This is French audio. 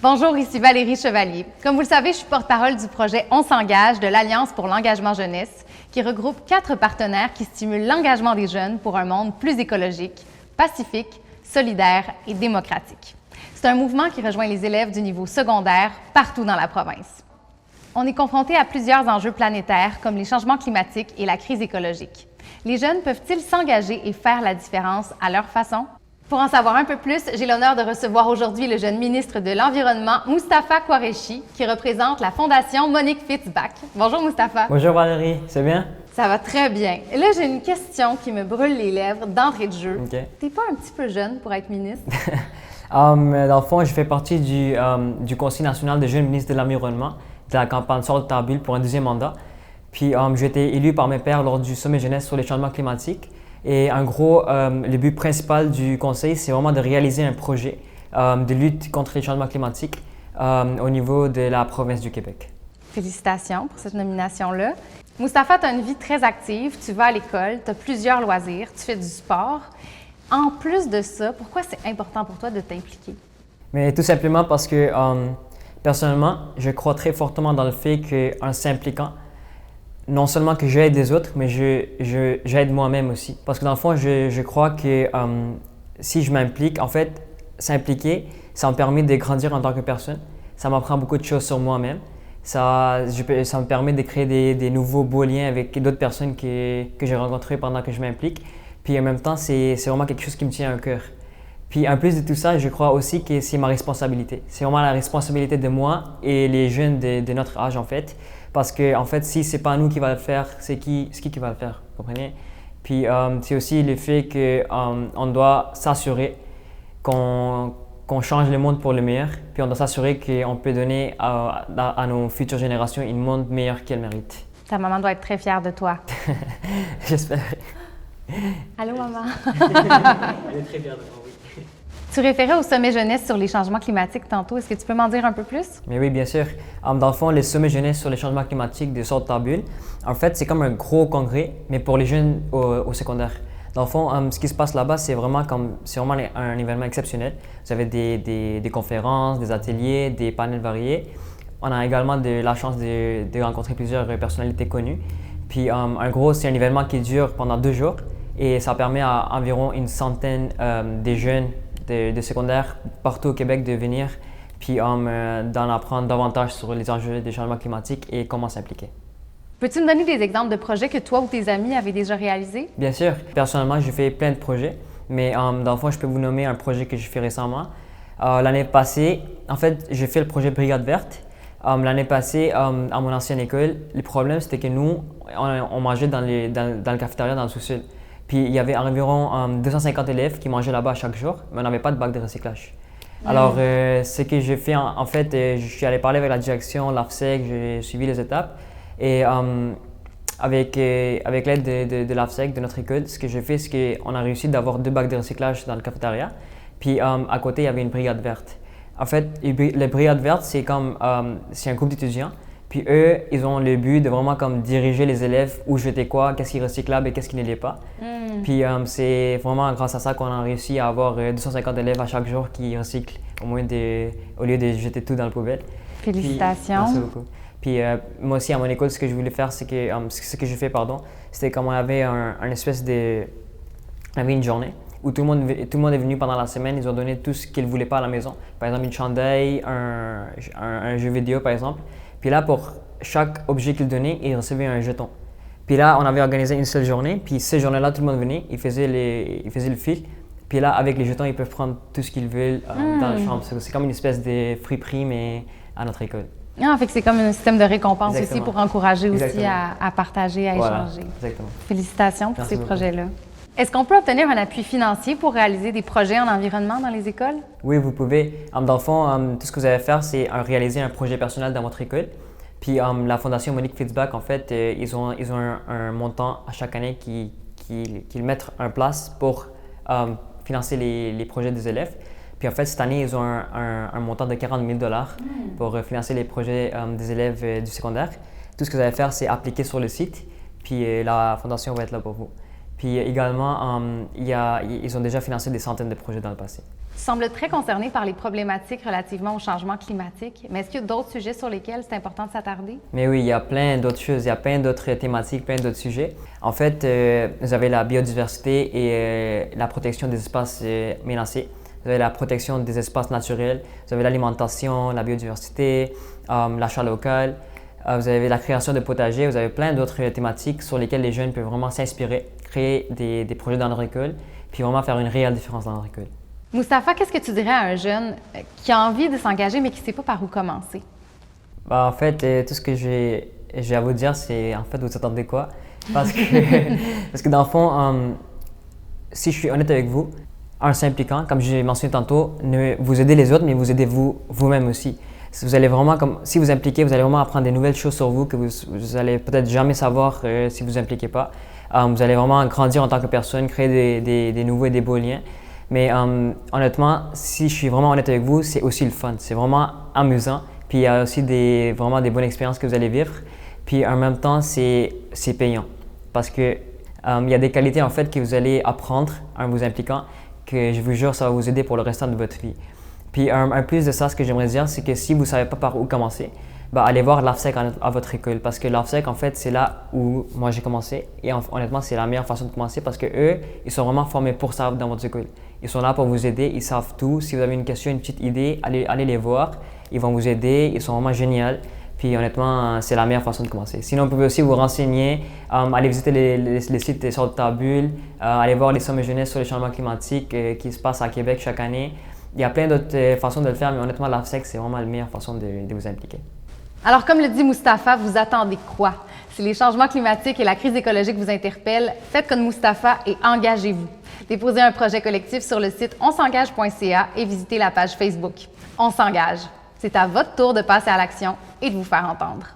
Bonjour, ici Valérie Chevalier. Comme vous le savez, je suis porte-parole du projet On s'engage de l'Alliance pour l'engagement jeunesse, qui regroupe 4 partenaires qui stimulent l'engagement des jeunes pour un monde plus écologique, pacifique, solidaire et démocratique. C'est un mouvement qui rejoint les élèves du niveau secondaire partout dans la province. On est confronté à plusieurs enjeux planétaires comme les changements climatiques et la crise écologique. Les jeunes peuvent-ils s'engager et faire la différence à leur façon? Pour en savoir un peu plus, j'ai l'honneur de recevoir aujourd'hui le jeune ministre de l'Environnement, Moustapha Qureshi, qui représente la Fondation Monique Fitzbach. Bonjour Moustapha. Bonjour Valérie, c'est bien? Ça va très bien. Et là, j'ai une question qui me brûle les lèvres d'entrée de jeu. Okay. T'es pas un petit peu jeune pour être ministre? Dans le fond, je fais partie du Conseil national des jeunes ministres de l'Environnement de la campagne Sort de ta bulle pour un 2e mandat. Puis j'ai été élu par mes pairs lors du sommet jeunesse sur les changements climatiques. Et en gros, le but principal du conseil, c'est vraiment de réaliser un projet de lutte contre les changements climatiques au niveau de la province du Québec. Félicitations pour cette nomination-là. Moustapha, tu as une vie très active, tu vas à l'école, tu as plusieurs loisirs, tu fais du sport. En plus de ça, pourquoi c'est important pour toi de t'impliquer? Mais tout simplement parce que, personnellement, je crois très fortement dans le fait qu'en s'impliquant, non seulement que j'aide les autres, mais j'aide moi-même aussi. Parce que dans le fond, je crois que si je m'implique, en fait, s'impliquer, ça me permet de grandir en tant que personne. Ça m'apprend beaucoup de choses sur moi-même. Ça me permet de créer des nouveaux beaux liens avec d'autres personnes que j'ai rencontrées pendant que je m'implique. Puis en même temps, c'est vraiment quelque chose qui me tient à cœur. Puis en plus de tout ça, je crois aussi que c'est ma responsabilité. C'est vraiment la responsabilité de moi et les jeunes de notre âge en fait. Parce que en fait, si c'est pas nous qui va le faire, c'est qui va le faire, vous comprenez? Puis c'est aussi le fait qu'on doit s'assurer qu'on change le monde pour le meilleur. Puis on doit s'assurer qu'on peut donner à nos futures générations un monde meilleur qu'elles méritent. Ta maman doit être très fière de toi. J'espère. Allô maman? Elle est très fière de moi, oui. Tu référais au sommet jeunesse sur les changements climatiques tantôt. Est-ce que tu peux m'en dire un peu plus? Mais oui, bien sûr. Dans le fond, le sommet jeunesse sur les changements climatiques de Sort de ta bulle, en fait, c'est comme un gros congrès, mais pour les jeunes au secondaire. Dans le fond, ce qui se passe là-bas, c'est vraiment un événement exceptionnel. Vous avez des conférences, des ateliers, des panels variés. On a également la chance de rencontrer plusieurs personnalités connues. Puis, en gros, c'est un événement qui dure pendant 2 jours et ça permet à environ une centaine de jeunes de secondaire partout au Québec de venir puis d'en apprendre davantage sur les enjeux des changements climatiques et comment s'impliquer. Peux-tu me donner des exemples de projets que toi ou tes amis avaient déjà réalisés? Bien sûr. Personnellement, j'ai fait plein de projets, mais dans le fond, je peux vous nommer un projet que j'ai fait récemment. L'année passée, en fait, j'ai fait le projet Brigade verte. L'année passée, à mon ancienne école, le problème, c'était que nous, on mangeait dans le cafétéria, dans le sous-sol. Puis il y avait environ 250 élèves qui mangeaient là-bas chaque jour, mais on n'avait pas de bac de recyclage. Alors, ce que j'ai fait, en fait, je suis allé parler avec la direction, l'AFSEC, j'ai suivi les étapes. Et avec l'aide de l'AFSEC, de notre école, ce que j'ai fait, c'est qu'on a réussi d'avoir 2 bacs de recyclage dans le cafétéria. Puis à côté, il y avait une brigade verte. En fait, la brigade verte, c'est un groupe d'étudiants. Puis eux, ils ont le but de vraiment comme diriger les élèves où jeter quoi, qu'est-ce qui est recyclable et qu'est-ce qui ne l'est pas. Puis c'est vraiment grâce à ça qu'on a réussi à avoir 250 élèves à chaque jour qui recyclent au lieu de jeter tout dans la poubelle. Félicitations. Merci beaucoup. Puis moi aussi à mon école, ce que je voulais faire, ce que j'ai fait, c'était comme on avait on avait une journée où tout le monde est venu pendant la semaine, ils ont donné tout ce qu'ils ne voulaient pas à la maison. Par exemple, une chandail, un jeu vidéo par exemple. Puis là, pour chaque objet qu'ils donnaient, ils recevaient un jeton. Puis là, on avait organisé une seule journée. Puis ces journées-là, tout le monde venait, ils faisaient le fil. Puis là, avec les jetons, ils peuvent prendre tout ce qu'ils veulent dans la chambre. C'est comme une espèce de friperie, mais à notre école. Ah, fait que c'est comme un système de récompense Exactement. aussi pour encourager aussi Exactement. à partager, à Voilà, échanger. exactement. Félicitations pour Merci ces beaucoup. projets-là. Est-ce qu'on peut obtenir un appui financier pour réaliser des projets en environnement dans les écoles? Oui, vous pouvez. Dans le fond, tout ce que vous allez faire, c'est réaliser un projet personnel dans votre école. Puis la Fondation Monique Fitzbach, en fait, ils ont un montant à chaque année qu'ils mettent en place pour financer les projets des élèves. Puis en fait, cette année, ils ont un montant de 40 000 $ pour financer les projets des élèves du secondaire. Tout ce que vous allez faire, c'est appliquer sur le site, puis la Fondation va être là pour vous. Puis également, ils ont déjà financé des centaines de projets dans le passé. Tu sembles très concerné par les problématiques relativement au changement climatique, mais est-ce qu'il y a d'autres sujets sur lesquels c'est important de s'attarder? Mais oui, il y a plein d'autres choses, il y a plein d'autres thématiques, plein d'autres sujets. En fait, vous avez la biodiversité et la protection des espaces menacés. Vous avez la protection des espaces naturels, vous avez l'alimentation, la biodiversité, l'achat local, vous avez la création de potagers, vous avez plein d'autres thématiques sur lesquelles les jeunes peuvent vraiment s'inspirer, créer des projets dans leur école, puis vraiment faire une réelle différence dans leur école. Moustapha, qu'est-ce que tu dirais à un jeune qui a envie de s'engager mais qui ne sait pas par où commencer? En fait, tout ce que j'ai à vous dire, c'est en fait, vous attendez quoi? Parce que dans le fond, si je suis honnête avec vous, en s'impliquant, comme j'ai mentionné tantôt, vous aidez les autres, mais vous aidez vous-même aussi. Si vous allez vraiment, si vous impliquez, vous allez vraiment apprendre des nouvelles choses sur vous que vous allez peut-être jamais savoir si vous impliquez pas. Vous allez vraiment grandir en tant que personne, créer des nouveaux et des beaux liens. Mais honnêtement, si je suis vraiment honnête avec vous, c'est aussi le fun. C'est vraiment amusant. Puis il y a aussi vraiment des bonnes expériences que vous allez vivre. Puis en même temps, c'est payant. Parce que il y a des qualités en fait que vous allez apprendre en vous impliquant, que je vous jure, ça va vous aider pour le restant de votre vie. Puis un plus de ça, ce que j'aimerais dire, c'est que si vous ne savez pas par où commencer, allez voir l'AFSEC à votre école. Parce que l'AFSEC, en fait, c'est là où moi j'ai commencé. Et honnêtement, c'est la meilleure façon de commencer parce qu'eux, ils sont vraiment formés pour ça dans votre école. Ils sont là pour vous aider, ils savent tout. Si vous avez une question, une petite idée, allez les voir. Ils vont vous aider, ils sont vraiment géniaux. Puis honnêtement, c'est la meilleure façon de commencer. Sinon, vous pouvez aussi vous renseigner, aller visiter les sites des Sortes de Tabules, aller voir les sommets jeunesse sur les changements climatiques qui se passent à Québec chaque année. Il y a plein d'autres façons de le faire, mais honnêtement, l'AFSEC, c'est vraiment la meilleure façon de vous impliquer. Alors, comme le dit Moustapha, vous attendez quoi? Si les changements climatiques et la crise écologique vous interpellent, faites comme Moustapha et engagez-vous. Déposez un projet collectif sur le site onsengage.ca et visitez la page Facebook. On s'engage. C'est à votre tour de passer à l'action et de vous faire entendre.